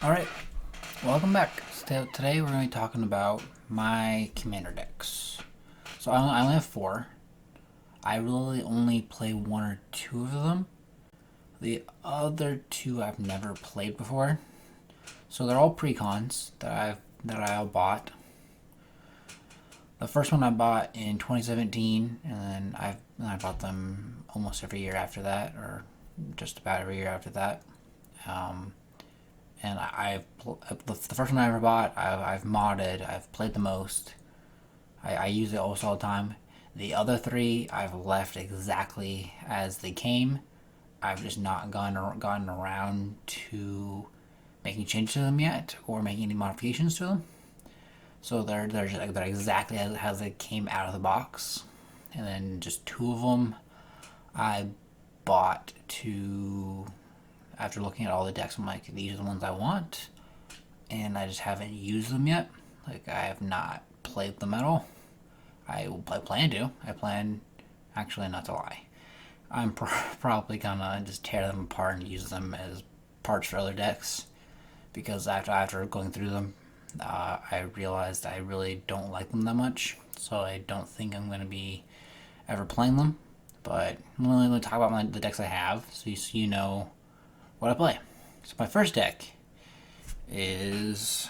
Alright, welcome back. Today we're going to be talking about my commander decks. So I only have four. I really only play one or two of them. The other two I've never played before. So they're all precons that I all bought. The first one I bought in 2017, and then I bought them almost every year after that, or just about every year after that. Um, and the first one I ever bought, I've modded, I've played the most. I use it almost all the time. The other three I've left exactly as they came. I've just not gotten around to making changes to them yet, or making any modifications to them. So they're exactly as they came out of the box, and then just two of them I bought to after looking at all the decks. I'm like, these are the ones I want, and I just haven't used them yet. Like, I have not played them at all. I plan to. I plan, actually, not to lie. I'm probably gonna just tear them apart and use them as parts for other decks, because after going through them, I realized I really don't like them that much. So I don't think I'm gonna be ever playing them. But I'm only going to talk about the decks I have, so you know what I play. So my first deck is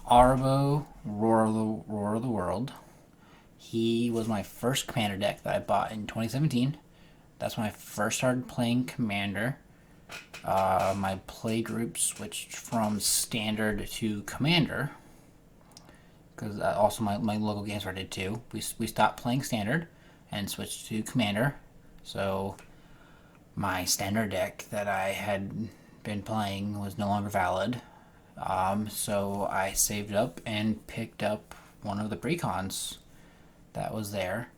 Arbo, Roar of the World. He was my first commander deck that I bought in 2017. That's when I first started playing commander. My play group switched from standard to commander, because also my local game store did too. We stopped playing standard and switched to commander. So my standard deck that I had been playing was no longer valid. So I saved up and picked up one of the precons that was there.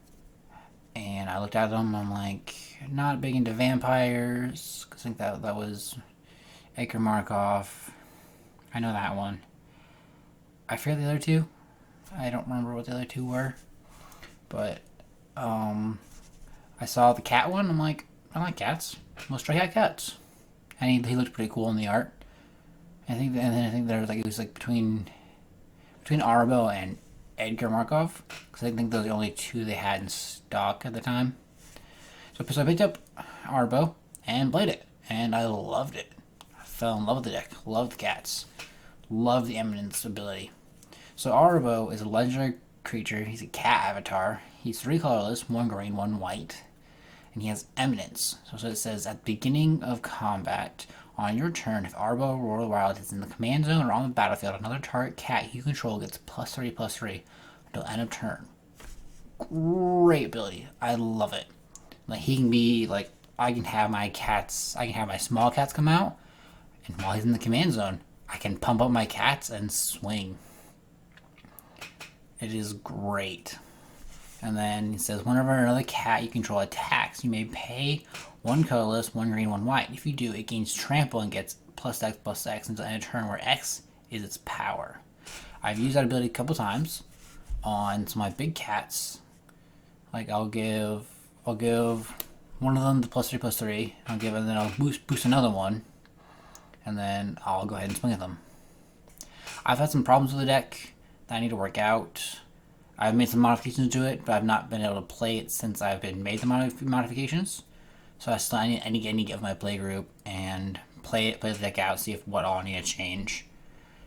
And I looked at them, I'm like, not big into vampires, because I think that was Edgar Markov. I know that one. I forget the other two. I don't remember what the other two were. But I saw the cat one. I'm like, I like cats. Let's try out cats. And he looked pretty cool in the art. And then I think there was it was like between Arbo and Edgar Markov, because I think those are the only two they had in stock at the time. So I picked up Arbo and played it, and I loved it. I fell in love with the deck. Loved the cats. Loved the Eminence ability. So Arbo is a legendary creature. He's a cat avatar. He's 3 colorless, 1 green, 1 white, and he has Eminence. So it says, at the beginning of combat, on your turn, if Arbo Royal Wild is in the command zone or on the battlefield, another target cat you control gets +3/+3 until end of turn. Great ability. I love it. Like, he can be like, I can have my small cats come out, and while he's in the command zone, I can pump up my cats and swing. It is great. And then he says, whenever another cat you control attacks, you may pay 1 colorless, 1 green, 1 white. If you do, it gains trample and gets +X/+X until end of turn, where X is its power. I've used that ability a couple times on some of my big cats. Like, I'll give one of them the +3/+3. And then I'll boost another one, and then I'll go ahead and swing at them. I've had some problems with the deck that I need to work out. I've made some modifications to it, but I've not been able to play it since I've made the modifications. So I need to get with my play group and play the deck out, see what all I need to change.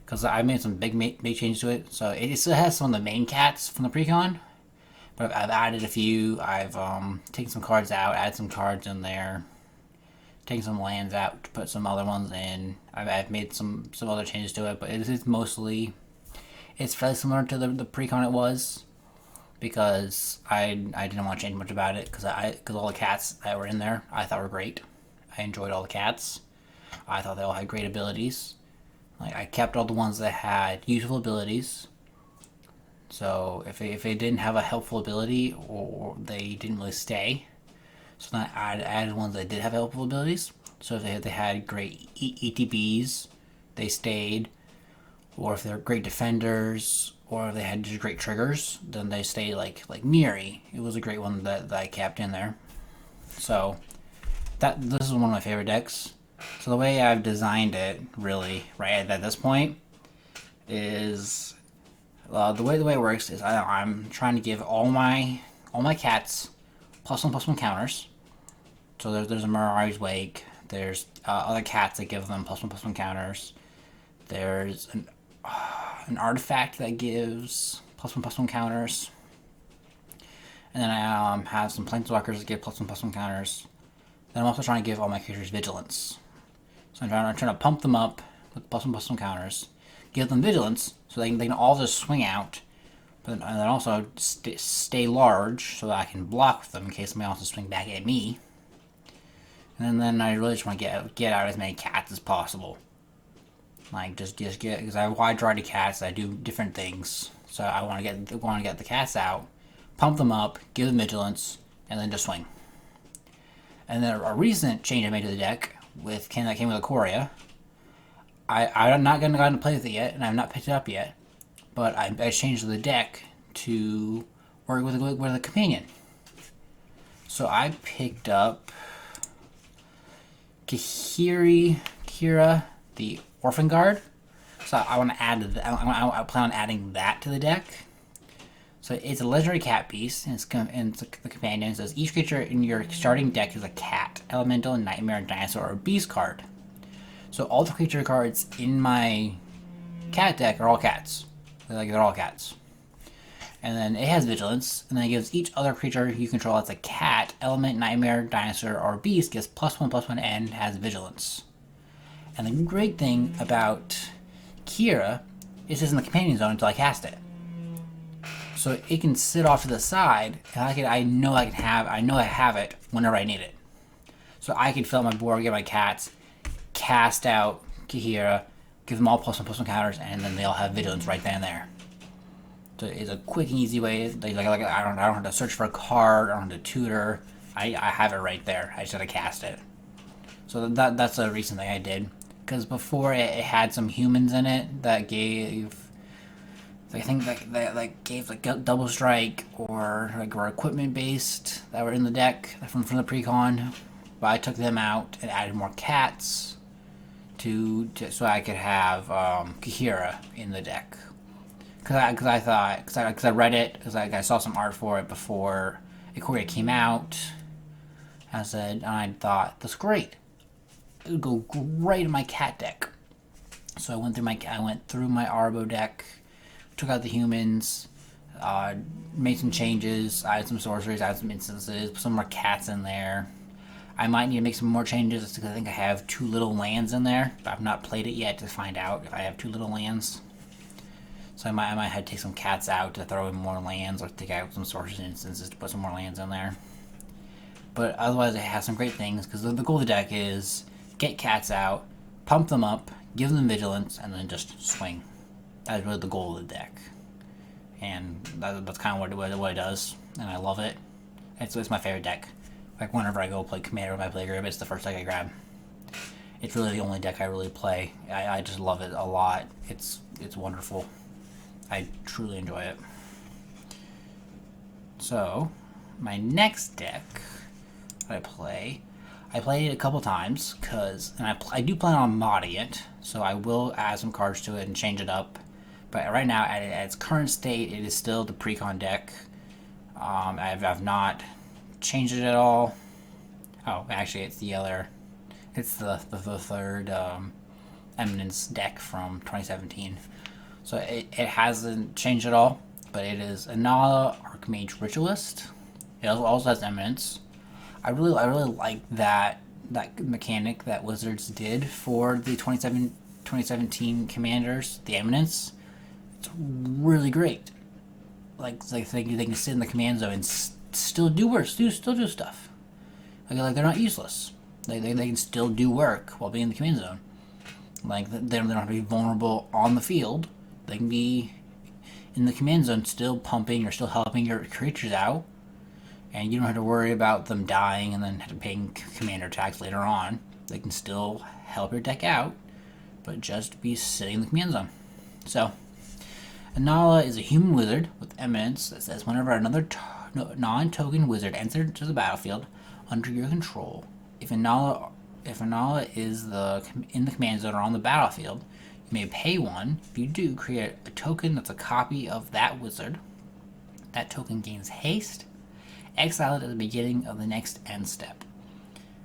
Because I made some big changes to it. So it still has some of the main cats from the precon, but I've added a few. I've taken some cards out, added some cards in there, taken some lands out to put some other ones in. I've made some other changes to it, but it's mostly, it's fairly similar to the precon it was, because I didn't want to change much about it, because all the cats that were in there I thought were great. I enjoyed all the cats. I thought they all had great abilities. Like, I kept all the ones that had useful abilities. So if they didn't have a helpful ability, or they didn't really stay, so then I added ones that did have helpful abilities. So if they had great ETBs, they stayed. Or if they're great defenders, or if they had just great triggers, then they stayed. Like Miri. It was a great one that I kept in there. So this is one of my favorite decks. So the way I've designed it, really, right at this point, is the way it works is I'm trying to give all my cats +1/+1 counters. So there's a Mirari's Wake. There's other cats that give them +1/+1 counters. There's an artifact that gives +1/+1 counters. And then I have some planeswalkers that give +1/+1 counters. Then I'm also trying to give all my creatures vigilance. So I'm trying to pump them up with +1/+1 counters, give them vigilance so they can all just swing out, and then also stay large so that I can block with them in case somebody wants to swing back at me. And then I really just want to get out as many cats as possible. Like just get, because I have a wide variety of cats. I do different things, so I want to get the cats out, pump them up, give them vigilance, and then just swing. And then a recent change I made to the deck that came with Ikoria. I'm not going to play with it yet, and I've not picked it up yet. But I changed the deck to work with a companion. So I picked up Kira, the Orphan Guard. So I want to add. I plan on adding that to the deck. So it's a legendary cat beast, and it's the companion. It says each creature in your starting deck is a cat, elemental, nightmare, dinosaur, or beast card. So all the creature cards in my cat deck are all cats. They're all cats. And then it has vigilance, and then it gives each other creature you control that's a cat, element, nightmare, dinosaur, or beast gets +1/+1 and has vigilance. And the great thing about Kira is it's in the companion zone until I cast it. So it can sit off to the side, and I know I have it whenever I need it. So I can fill out my board, get my cats, cast out Kihira, give them all +1/+1 counters, and then they all have vigilance right then and there. So it's a quick and easy way. I don't have to search for a card. I don't have to tutor. I have it right there. I just have to cast it. So that's a recent thing I did. Because before it had some humans in it that gave, I think that gave like double strike or equipment based that were in the deck from the precon. But I took them out and added more cats so I could have Kihira in the deck. Because I read it, because I saw some art for it before Ikoria came out. I thought, that's great. It would go great in my cat deck. So I went through my Arbo deck, took out the humans, made some changes, added some sorceries, added some instances, put some more cats in there. I might need to make some more changes because I think I have too little lands in there, but I've not played it yet to find out if I have too little lands. So I might have to take some cats out to throw in more lands, or take out some sorcery instances to put some more lands in there. But otherwise, it has some great things, because the goal of the deck is get cats out, pump them up, give them vigilance, and then just swing. That's really the goal of the deck. And that's kind of what it does, and I love it. It's my favorite deck. Like, whenever I go play Commander with my playgroup, it's the first deck I grab. It's really the only deck I really play. I just love it a lot. It's wonderful. I truly enjoy it. So, my next deck that I play it a couple times, and I do plan on modding it, so I will add some cards to it and change it up. But right now, at its current state, it is still the precon deck. I've not changed it at all. Oh, actually, it's the third Eminence deck from 2017. So it hasn't changed at all, but it is Anala Archmage Ritualist. It also has Eminence. I really like that mechanic that Wizards did for the 2017 Commanders, the Eminence. It's really great. Like they can sit in the command zone and still do work, still do stuff. Like they're not useless. They can still do work while being in the command zone. Like they don't have to be vulnerable on the field. They can be in the command zone still pumping or still helping your creatures out, and you don't have to worry about them dying and then paying commander tax later on. They can still help your deck out, but just be sitting in the command zone. So, Anala is a human wizard with Eminence that says whenever another non-token wizard enters the battlefield under your control, if if Anala is in the command zone or on the battlefield, you may pay 1. If you do, create a token that's a copy of that wizard. That token gains haste. Exile it at the beginning of the next end step.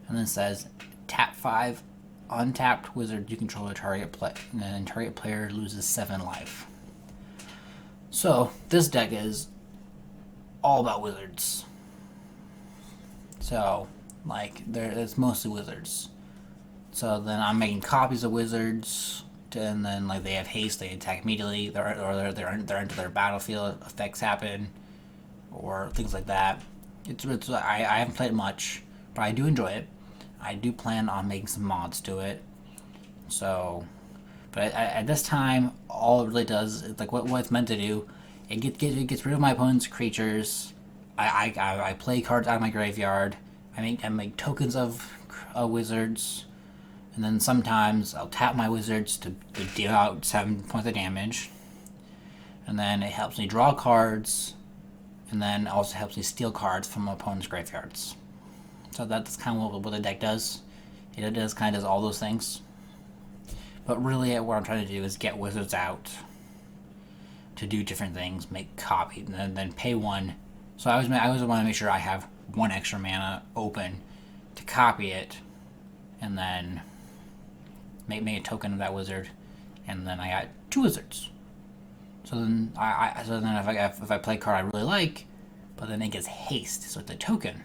And then it says, tap 5, untapped wizard you control a target play, and then target player loses 7 life. So this deck is all about wizards. So like it's mostly wizards. So then I'm making copies of wizards, and then like they have haste, they attack immediately, they're into their battlefield, effects happen, or things like that. I haven't played it much, but I do enjoy it. I do plan on making some mods to it. So, but at this time, all it really does is like what it's meant to do. It gets rid of my opponent's creatures. I play cards out of my graveyard. I make tokens of wizards, and then sometimes I'll tap my wizards to deal out 7 points of damage. And then it helps me draw cards, and then also helps me steal cards from my opponent's graveyards. So that's kind of what the deck does. It does kind of does all those things. But really, what I'm trying to do is get wizards out to do different things, make copies, and then pay 1. So I always want to make sure I have 1 extra mana open to copy it, and then make a token of that wizard, and then I got 2 wizards. So then if I play a card I really like, but then it gets haste, so it's a token.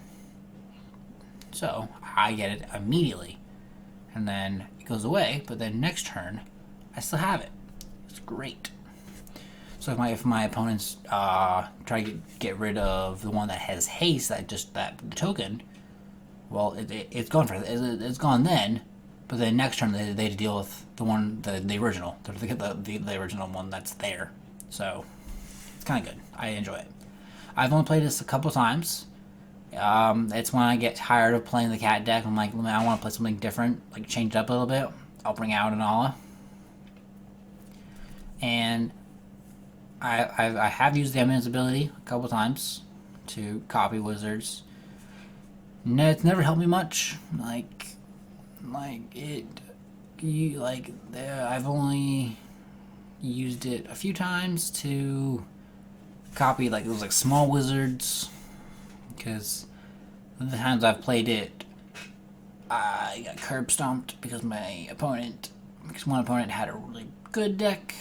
So I get it immediately, and then it goes away. But then next turn, I still have it. It's great. So if my opponents try to get rid of the one that has haste, the token, well, it's gone it's gone then. But then next turn they deal with the original, the original one that's there. So it's kind of good. I enjoy it. I've only played this a couple times. It's when I get tired of playing the cat deck. I'm like, I want to play something different, like change it up a little bit. I'll bring out Anala. And I have used the Eminence ability a couple times to copy wizards. No, it's never helped me much. I've only used it a few times to copy those small wizards, because the times I've played it, I got curb stomped because one opponent had a really good deck,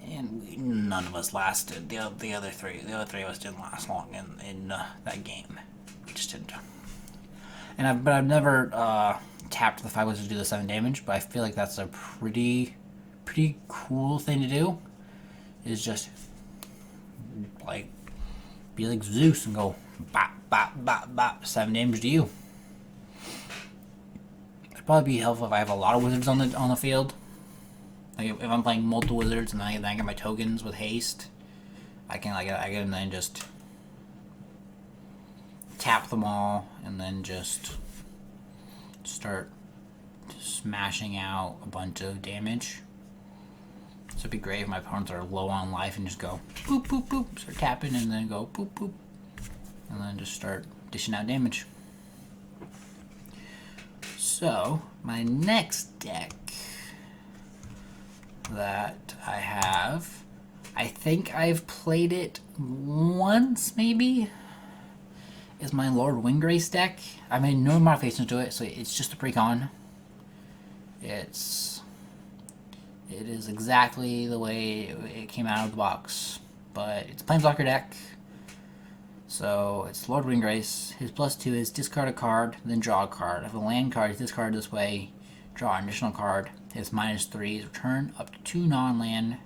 and none of us lasted. The other three of us didn't last long in that game. We just didn't. But I've never tapped the 5 wizards to do the 7 damage. But I feel like that's a pretty cool thing to do. Is just be like Zeus and go bop bop bop bop, 7 damage to you. It'd probably be helpful if I have a lot of wizards on the field. Like if I'm playing multiple wizards and then I get my tokens with haste, I can then just tap them all and then just start smashing out a bunch of damage. So it'd be great if my opponents are low on life and just go boop boop boop, start tapping and then go boop boop, and then just start dishing out damage. So my next deck that I have, I think I've played it once maybe, is my Lord Windgrace deck. I made no modifications to it, so it's just a precon. It is exactly the way it came out of the box, but it's a Planeswalker deck. So it's Lord Windgrace. His +2 is discard a card, then draw a card. If a land card is discarded this way, draw an additional card. His -3 is return up to 2 non-land,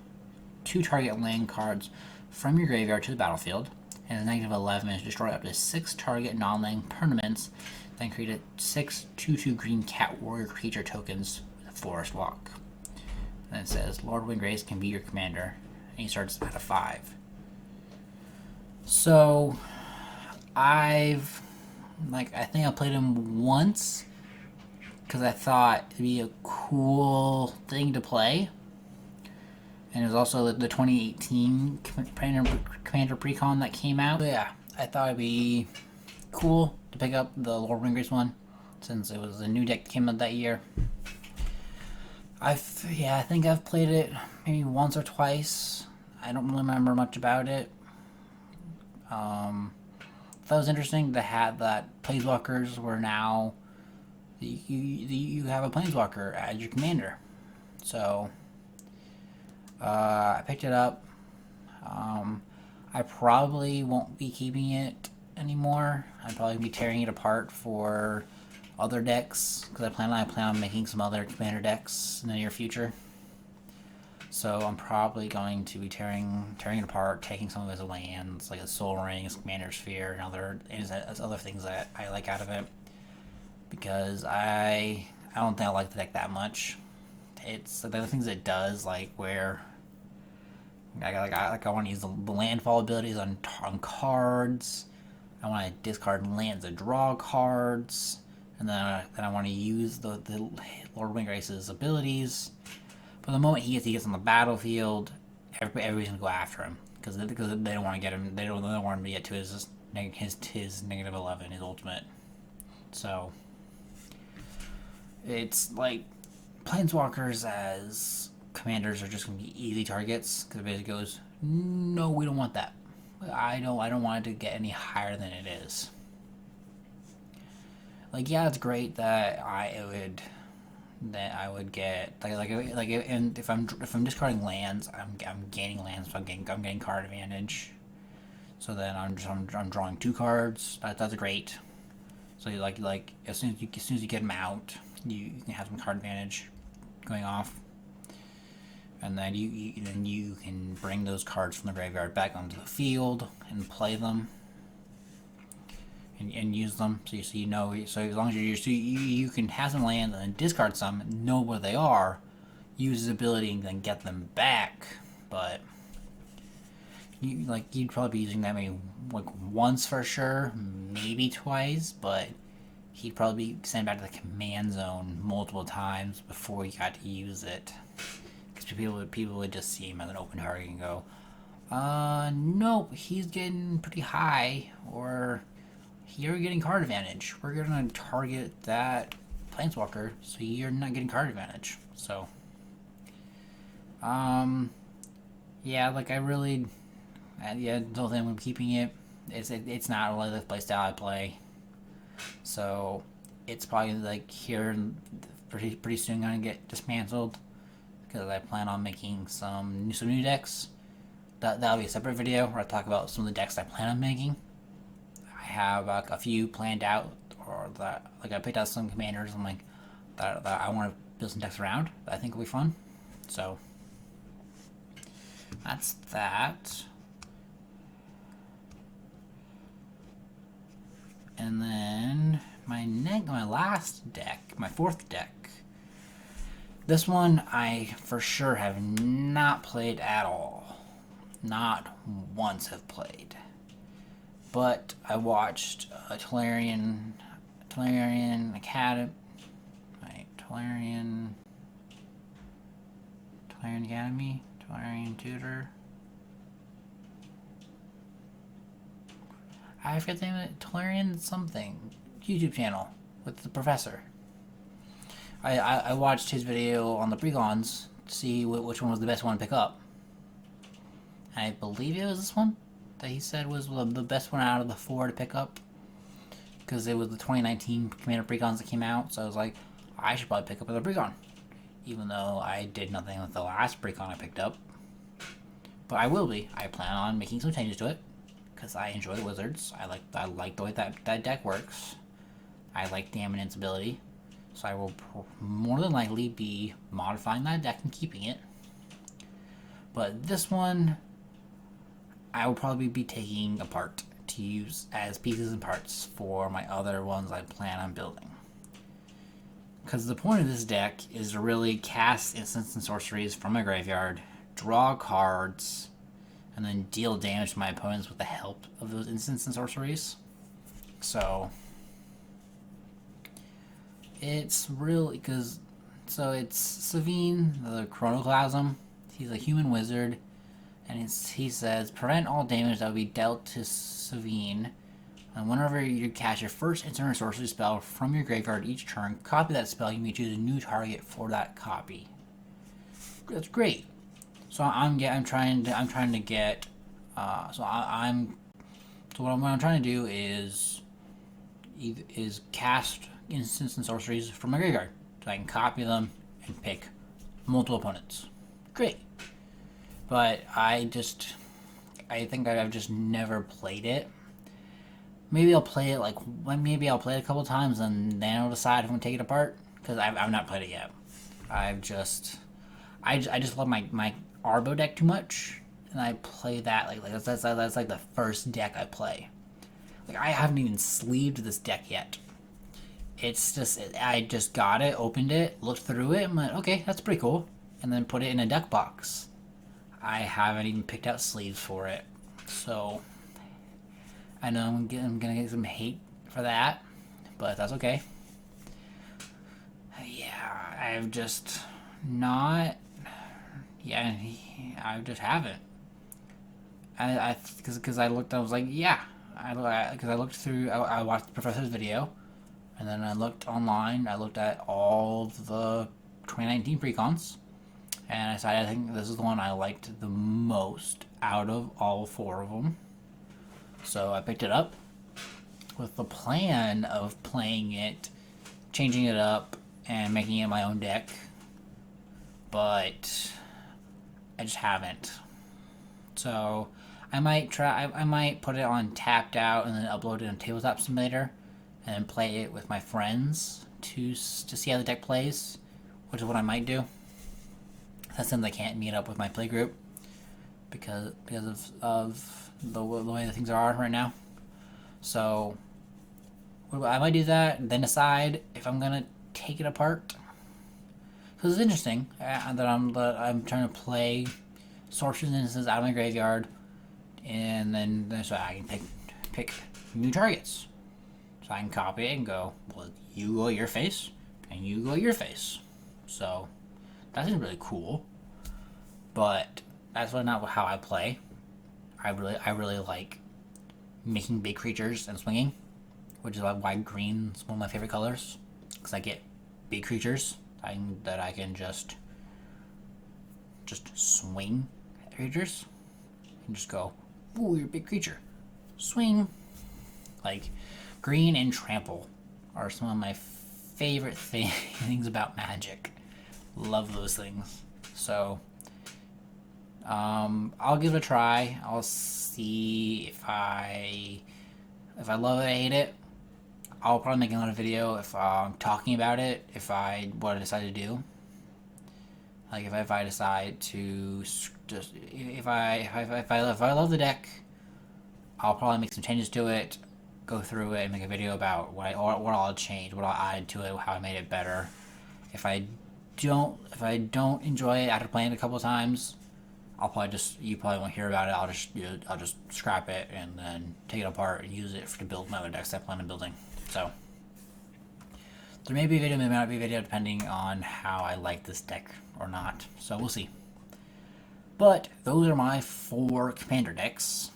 2 target land cards from your graveyard to the battlefield. And the -11 is destroy up to 6 target non-land permanents, then create a 6/2/2 green cat warrior creature tokens with a forest walk. And it says Lord Windgrace can be your commander, and he starts at a 5. So I think I played him once because I thought it'd be a cool thing to play. And it was also the 2018 Commander Precon that came out. So yeah, I thought it'd be cool to pick up the Lord Windgrace one. since it was a new deck that came out that year. I think I've played it maybe once or twice. I don't really remember much about it. That was interesting to have that Planeswalkers were now you have a Planeswalker as your commander. So I picked it up. I probably won't be keeping it anymore. I'd probably be tearing it apart for other decks because I plan on making some other commander decks in the near future. So I'm probably going to be tearing it apart, taking some of his lands, like a Soul Ring, his Commander Sphere, and other things that I like out of it. Because I don't think I like the deck that much. It's the other things it does, like where I want to use the landfall abilities on cards. I want to discard lands and draw cards, and then I want to use the Lord Windgrace's abilities. But the moment he gets on the battlefield, everybody's gonna go after him because they don't want to get him. They don't want him to get to his -11, his ultimate. So it's like Planeswalkers as commanders are just gonna be easy targets because it basically goes, no, we don't want that. I don't want it to get any higher than it is. Like, yeah, it's great that I would get and if I'm discarding lands, I'm gaining lands, so I'm getting card advantage. So then I'm drawing 2 cards. That's great. So like as soon as you get them out, you can have some card advantage going off, and then you can bring those cards from the graveyard back onto the field and play them. And use them, so you know. So as long as you can have some lands and then discard some, know where they are, use his ability, and then get them back. But you'd probably be using that maybe like once for sure, maybe twice. But he'd probably be sent back to the command zone multiple times before he got to use it, because people would just see him as an open target and go, nope, he's getting pretty high, or you're getting card advantage. We're gonna target that Planeswalker, so you're not getting card advantage. So, yeah, like I really, the whole thing with keeping it, it's not really the playstyle I play. So, it's probably like here pretty soon gonna get dismantled because I plan on making some new decks. That'll be a separate video where I talk about some of the decks I plan on making. I have a few planned out, or that I picked out some commanders. I'm like that I want to build some decks around that I think will be fun. So that's that. And then my last deck, my 4th deck. This one I for sure have not played at all. Not once have played. But I watched Tolarian Academy, Tolarian Academy, Tolarian Tutor. I forget the name of it. Tolarian something YouTube channel with the professor. I watched his video on the precons to see which one was the best one to pick up. I believe it was this one that he said was the best one out of the 4 to pick up, because it was the 2019 Commander Precons that came out. So I was like, I should probably pick up another Precon, even though I did nothing with the last Precon I picked up. But I will be. I plan on making some changes to it because I enjoy the Wizards. I like the way that deck works. I like the Eminence ability, so I will more than likely be modifying that deck and keeping it. But this one, I will probably be taking apart to use as pieces and parts for my other ones I plan on building. Because the point of this deck is to really cast instants and sorceries from my graveyard, draw cards, and then deal damage to my opponents with the help of those instants and sorceries. So it's really it's Savine, the Chronoclasm. He's a human wizard, and he says prevent all damage that will be dealt to Savine And whenever you cast your first instant or sorcery spell from your graveyard each turn, copy that spell. You may choose a new target for that copy. That's great. So I'm trying to get. So what I'm trying to do is cast instants and sorceries from my graveyard, so I can copy them and pick multiple opponents. Great. But I think I've just never played it. Maybe I'll play it a couple times and then I'll decide if I'm gonna take it apart, because I've not played it yet. I just love my Arbo deck too much, and I play that like that's like the first deck I play. Like, I haven't even sleeved this deck yet. It's just, I just got it, opened it, looked through it, and went, okay, that's pretty cool, and then put it in a deck box. I haven't even picked out sleeves for it, so I know I'm gonna get some hate for that, but that's okay. Yeah, I've just not. Yeah, I just haven't. Because I looked, I was like, yeah. Because I looked through, I watched the professor's video, and then I looked online. I looked at all the 2019 precons, and I decided I think this is the one I liked the most out of all 4 of them. So I picked it up with the plan of playing it, changing it up, and making it my own deck. But I just haven't. So I might put it on Tapped Out and then upload it on Tabletop Simulator, and then play it with my friends to see how the deck plays, which is what I might do. That's since I can't meet up with my playgroup because of the way that things are right now. So I might do that and then decide if I'm gonna take it apart. Because it's interesting that I'm trying to play sorcerers and instances out of my graveyard, and then so I can pick new targets. So I can copy it and go, well, you go your face, and you go your face. So that's really cool. But that's not how I play. I really like making big creatures and swinging, which is why green is one of my favorite colors, because I get big creatures that I can just swing at creatures and just go, ooh, you're a big creature, swing. Like, green and trample are some of my favorite things about Magic. Love those things. So I'll give it a try. I'll see if I love it, I hate it. I'll probably make another video if I'm talking about it, what I decide to do. Like, if I decide to just, if I love the deck, I'll probably make some changes to it, go through it, and make a video about what I'll change, what I'll add to it, how I made it better. If I don't enjoy it after playing it a couple of times, you probably won't hear about it. I'll just scrap it and then take it apart and use it to build my other decks I plan on building. So there may be a video, may not be a video, depending on how I like this deck or not. So we'll see. But those are my 4 commander decks.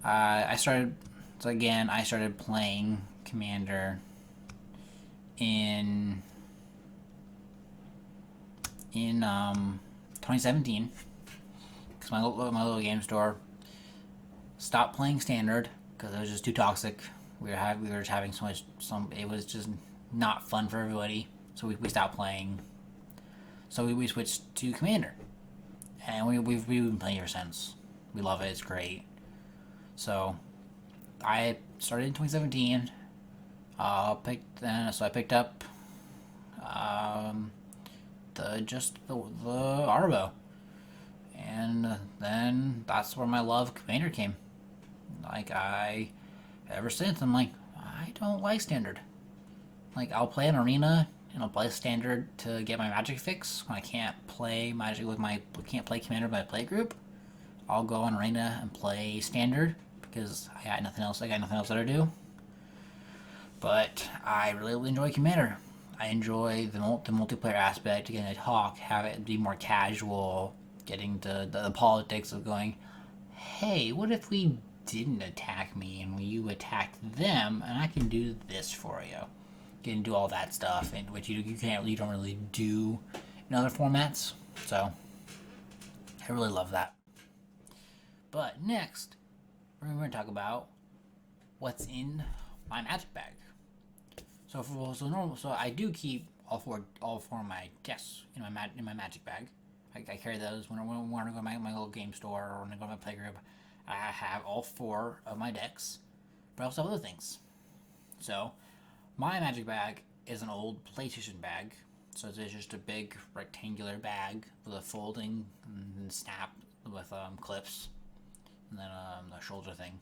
I started playing Commander in 2017, because my little game store stopped playing Standard because it was just too toxic. We were just having it was just not fun for everybody, so we stopped playing. So we switched to Commander, and we've been playing ever since. We love it. It's great. So I started in 2017. I picked up the Arbo, and then that's where my love of Commander came. Like, ever since, I'm like, I don't like Standard. Like, I'll play an Arena and I'll play Standard to get my Magic fix when I can't play Magic can't play Commander with my play group. I'll go on Arena and play Standard because I got nothing else to do. But I really enjoy Commander. I enjoy the multiplayer aspect, getting to talk, have it be more casual, getting to the politics of going, hey, what if we didn't attack me and you attacked them, and I can do this for you. You can do all that stuff, and which you don't really do in other formats. So I really love that. But next, we're going to talk about what's in my magic bag. So I do keep all four of my decks in my magic bag. I carry those when I go to my little game store or when I go to my playgroup. I have all 4 of my decks, but I also have other things. So my magic bag is an old PlayStation bag. So it's just a big rectangular bag with a folding and snap with clips, and then the shoulder thing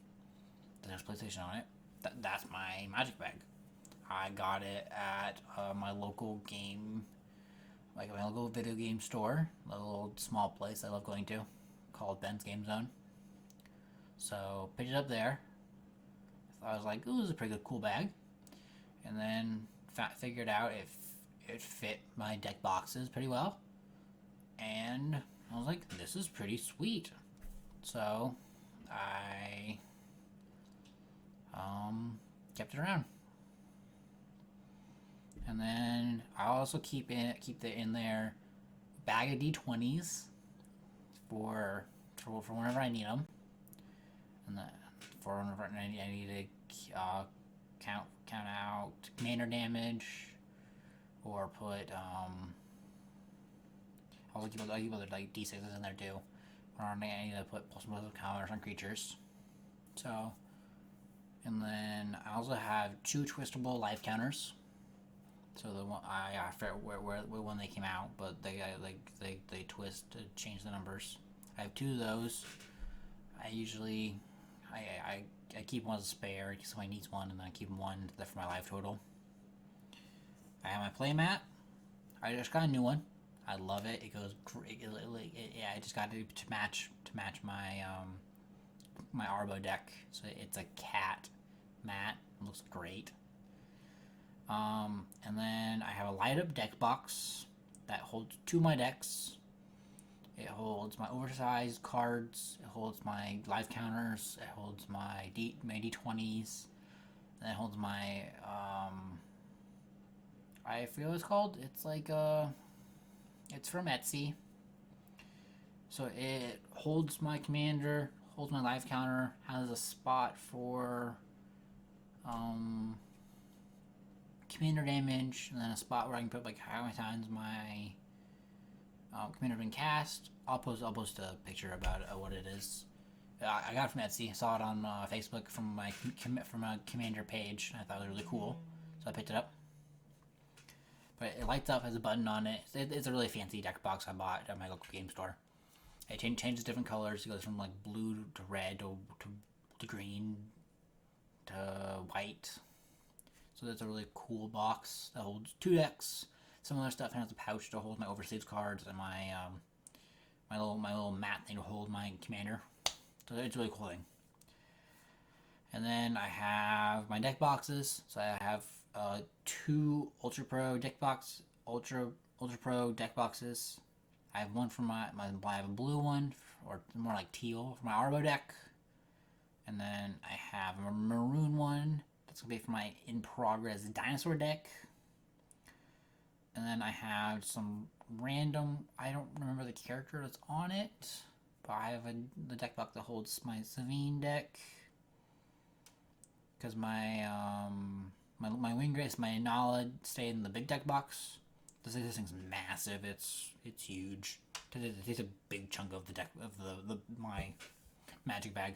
that has PlayStation on it. That's my magic bag. I got it at my local my local video game store, a little small place I love going to, called Ben's Game Zone. So picked it up there. I was like, ooh, this is a pretty good, cool bag. And then figured out if it fit my deck boxes pretty well. And I was like, this is pretty sweet. So I kept it around. And then I also keep in there bag of D20s for whenever I need them, and for whenever I need to count out commander damage, or put I'll keep other like D6s in there too. Or I need to put plus counters on creatures. So, and then I also have 2 twistable life counters. So the one I forget when they came out, but they twist to change the numbers. I have 2 of those. I usually I keep one as a spare in case somebody needs one, and then I keep one for my life total. I have my playmat. I just got a new one. I love it. It goes great. Yeah, I just got it to match my my Arbo deck. So it's a cat mat. It looks great. And then I have a light up deck box that holds 2 of my decks. It holds my oversized cards. It holds my life counters. It holds my D20s. And it holds my I forget what it's called. It's like it's from Etsy. So it holds my commander, holds my life counter, has a spot for commander damage, and then a spot where I can put like how many times my commander been cast. I'll post a picture about what it is. I got it from Etsy. I saw it on Facebook from a commander page. I thought it was really cool, so I picked it up. But it lights up, has a button on it. It's a really fancy deck box I bought at my local game store. It changes different colors. It goes from like blue to red to green to white. So that's a really cool box that holds 2 decks, some other stuff, and has a pouch to hold my overseas cards and my my little mat thing to hold my commander. So it's a really cool thing. And then I have my deck boxes. So I have 2 Ultra Pro deck boxes. I have one for I have a blue one, or more like teal, for my Arbo deck. And then I have a maroon one. That's going to be for my in progress dinosaur deck. And then I have some random, I don't remember the character that's on it, but I have the deck box that holds my Savine deck. Because my Winggrace, my Nala stay in the big deck box. This thing's massive. It's huge. It takes a big chunk of the deck of my magic bag.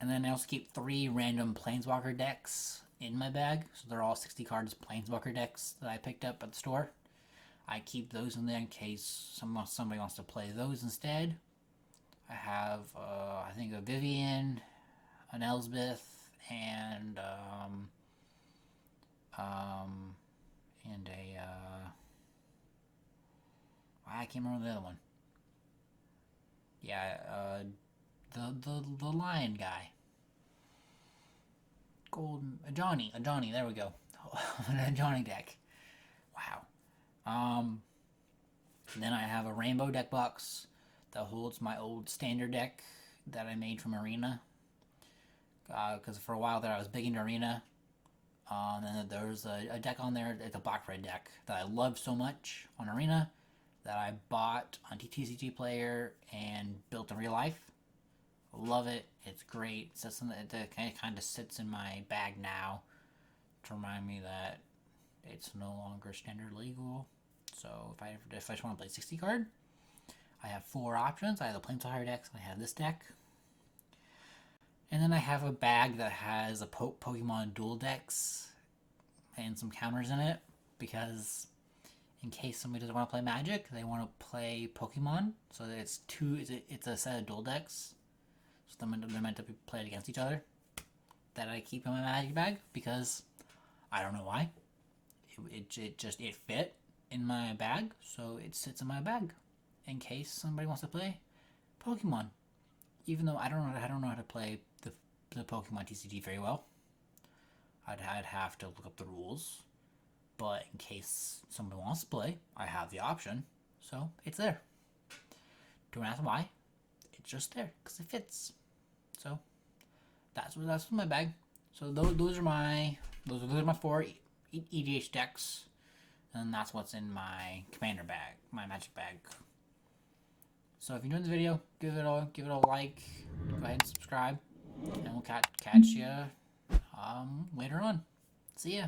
And then I also keep 3 random Planeswalker decks in my bag. So they're all 60 cards Planeswalker decks that I picked up at the store. I keep those in there in case somebody wants to play those instead. I have, I think, a Vivian, an Elsbeth, and I can't remember the other one. Yeah, the lion guy. A Johnny, there we go. A Johnny deck. Wow. Then I have a rainbow deck box that holds my old standard deck that I made from Arena. Because for a while there I was big into Arena. And there was a deck on there, it's a black-red deck that I loved so much on Arena that I bought on TCG Player and built in real life. Love it. It's great. It kind of sits in my bag now to remind me that it's no longer standard legal. So if I just want to play 60 card, I have 4 options. I have the Planeswalker decks, and I have this deck. And then I have a bag that has a Pokemon dual decks and some counters in it, because in case somebody doesn't want to play Magic, they want to play Pokemon. So it's a set of dual decks. So they're meant to be played against each other. That I keep in my Magic bag because I don't know why. It fit in my bag, so it sits in my bag in case somebody wants to play Pokemon. Even though I don't know how to play the Pokemon TCG very well. I'd have to look up the rules, but in case somebody wants to play, I have the option, so it's there. Don't ask why. It's just there because it fits. So that's my bag. So those are my 4 EDH decks, and that's what's in my Commander bag, my Magic bag. So if you enjoyed the video, give it a like, go ahead and subscribe, and we'll catch you later on. See ya.